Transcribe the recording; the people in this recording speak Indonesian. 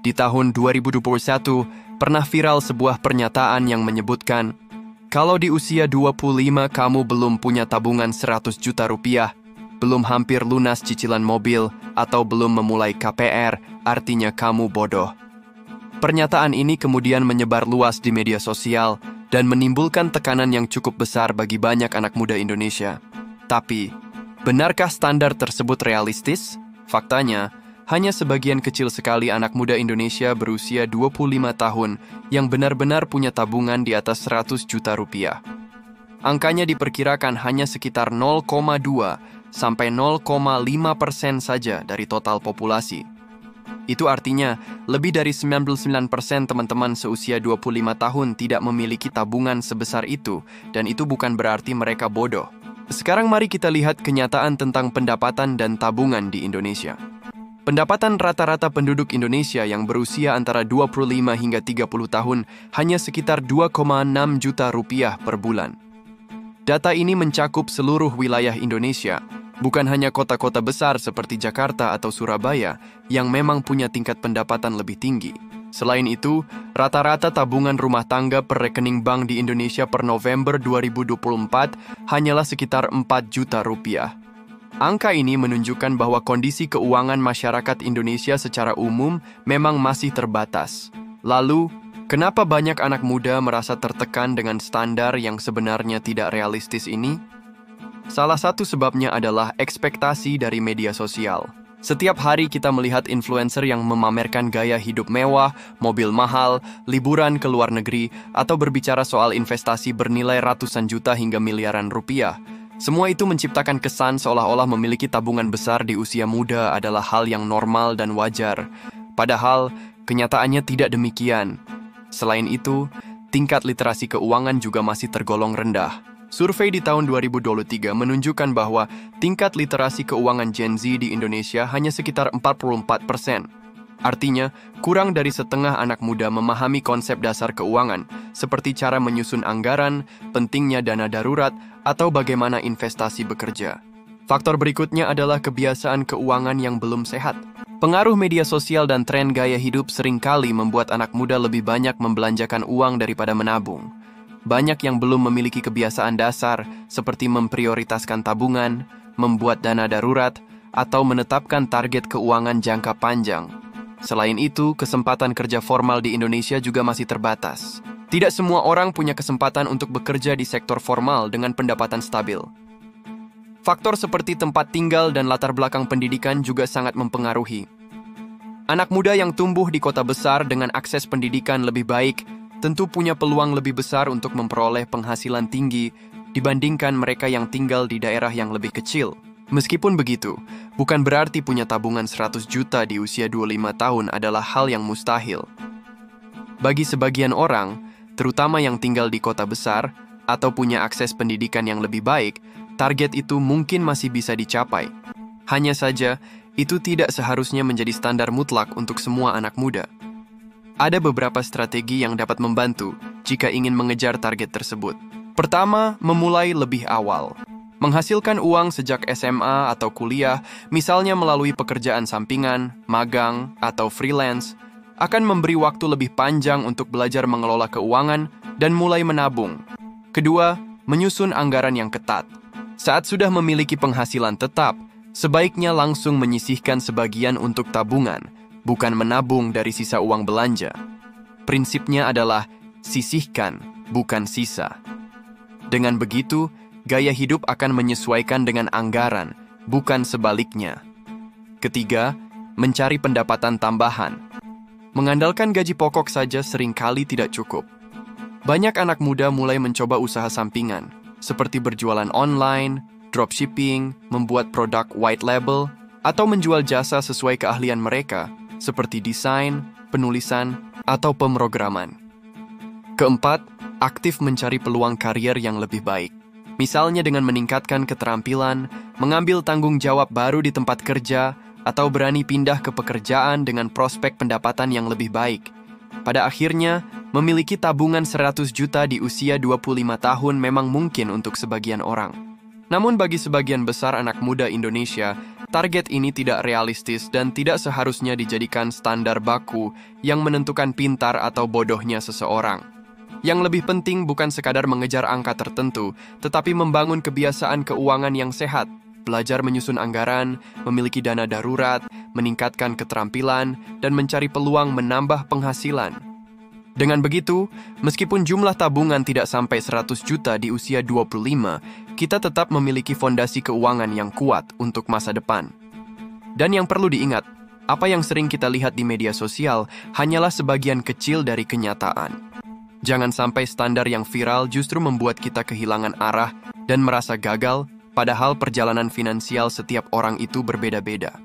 Di tahun 2021, pernah viral sebuah pernyataan yang menyebutkan, kalau di usia 25 kamu belum punya tabungan 100 juta rupiah, belum hampir lunas cicilan mobil, atau belum memulai KPR, artinya kamu bodoh. Pernyataan ini kemudian menyebar luas di media sosial dan menimbulkan tekanan yang cukup besar bagi banyak anak muda Indonesia. Tapi, benarkah standar tersebut realistis? Faktanya, hanya sebagian kecil sekali anak muda Indonesia berusia 25 tahun yang benar-benar punya tabungan di atas 100 juta rupiah. Angkanya diperkirakan hanya sekitar 0,2 sampai 0,5% saja dari total populasi. Itu artinya, lebih dari 99% teman-teman seusia 25 tahun tidak memiliki tabungan sebesar itu, dan itu bukan berarti mereka bodoh. Sekarang mari kita lihat kenyataan tentang pendapatan dan tabungan di Indonesia. Pendapatan rata-rata penduduk Indonesia yang berusia antara 25 hingga 30 tahun hanya sekitar 2,6 juta rupiah per bulan. Data ini mencakup seluruh wilayah Indonesia, bukan hanya kota-kota besar seperti Jakarta atau Surabaya yang memang punya tingkat pendapatan lebih tinggi. Selain itu, rata-rata tabungan rumah tangga per rekening bank di Indonesia per November 2024 hanyalah sekitar 4 juta rupiah. Angka ini menunjukkan bahwa kondisi keuangan masyarakat Indonesia secara umum memang masih terbatas. Lalu, kenapa banyak anak muda merasa tertekan dengan standar yang sebenarnya tidak realistis ini? Salah satu sebabnya adalah ekspektasi dari media sosial. Setiap hari kita melihat influencer yang memamerkan gaya hidup mewah, mobil mahal, liburan ke luar negeri, atau berbicara soal investasi bernilai ratusan juta hingga miliaran rupiah. Semua itu menciptakan kesan seolah-olah memiliki tabungan besar di usia muda adalah hal yang normal dan wajar. Padahal, kenyataannya tidak demikian. Selain itu, tingkat literasi keuangan juga masih tergolong rendah. Survei di tahun 2023 menunjukkan bahwa tingkat literasi keuangan Gen Z di Indonesia hanya sekitar 44%. Artinya, kurang dari setengah anak muda memahami konsep dasar keuangan, seperti cara menyusun anggaran, pentingnya dana darurat, atau bagaimana investasi bekerja. Faktor berikutnya adalah kebiasaan keuangan yang belum sehat. Pengaruh media sosial dan tren gaya hidup seringkali membuat anak muda lebih banyak membelanjakan uang daripada menabung. Banyak yang belum memiliki kebiasaan dasar, seperti memprioritaskan tabungan, membuat dana darurat, atau menetapkan target keuangan jangka panjang. Selain itu, kesempatan kerja formal di Indonesia juga masih terbatas. Tidak semua orang punya kesempatan untuk bekerja di sektor formal dengan pendapatan stabil. Faktor seperti tempat tinggal dan latar belakang pendidikan juga sangat mempengaruhi. Anak muda yang tumbuh di kota besar dengan akses pendidikan lebih baik tentu punya peluang lebih besar untuk memperoleh penghasilan tinggi dibandingkan mereka yang tinggal di daerah yang lebih kecil. Meskipun begitu, bukan berarti punya tabungan 100 juta di usia 25 tahun adalah hal yang mustahil. Bagi sebagian orang, terutama yang tinggal di kota besar atau punya akses pendidikan yang lebih baik, target itu mungkin masih bisa dicapai. Hanya saja, itu tidak seharusnya menjadi standar mutlak untuk semua anak muda. Ada beberapa strategi yang dapat membantu jika ingin mengejar target tersebut. Pertama, memulai lebih awal. Menghasilkan uang sejak SMA atau kuliah, misalnya melalui pekerjaan sampingan, magang, atau freelance, akan memberi waktu lebih panjang untuk belajar mengelola keuangan dan mulai menabung. Kedua, menyusun anggaran yang ketat. Saat sudah memiliki penghasilan tetap, sebaiknya langsung menyisihkan sebagian untuk tabungan, bukan menabung dari sisa uang belanja. Prinsipnya adalah sisihkan, bukan sisa. Dengan begitu, gaya hidup akan menyesuaikan dengan anggaran, bukan sebaliknya. Ketiga, mencari pendapatan tambahan. Mengandalkan gaji pokok saja seringkali tidak cukup. Banyak anak muda mulai mencoba usaha sampingan, seperti berjualan online, dropshipping, membuat produk white label, atau menjual jasa sesuai keahlian mereka, seperti desain, penulisan, atau pemrograman. Keempat, aktif mencari peluang karier yang lebih baik. Misalnya dengan meningkatkan keterampilan, mengambil tanggung jawab baru di tempat kerja, atau berani pindah ke pekerjaan dengan prospek pendapatan yang lebih baik. Pada akhirnya, memiliki tabungan 100 juta di usia 25 tahun memang mungkin untuk sebagian orang. Namun bagi sebagian besar anak muda Indonesia, Target ini tidak realistis dan tidak seharusnya dijadikan standar baku yang menentukan pintar atau bodohnya seseorang. Yang lebih penting bukan sekadar mengejar angka tertentu, tetapi membangun kebiasaan keuangan yang sehat, belajar menyusun anggaran, memiliki dana darurat, meningkatkan keterampilan, dan mencari peluang menambah penghasilan. Dengan begitu, meskipun jumlah tabungan tidak sampai 100 juta di usia 25, kita tetap memiliki fondasi keuangan yang kuat untuk masa depan. Dan yang perlu diingat, apa yang sering kita lihat di media sosial hanyalah sebagian kecil dari kenyataan. Jangan sampai standar yang viral justru membuat kita kehilangan arah dan merasa gagal, padahal perjalanan finansial setiap orang itu berbeda-beda.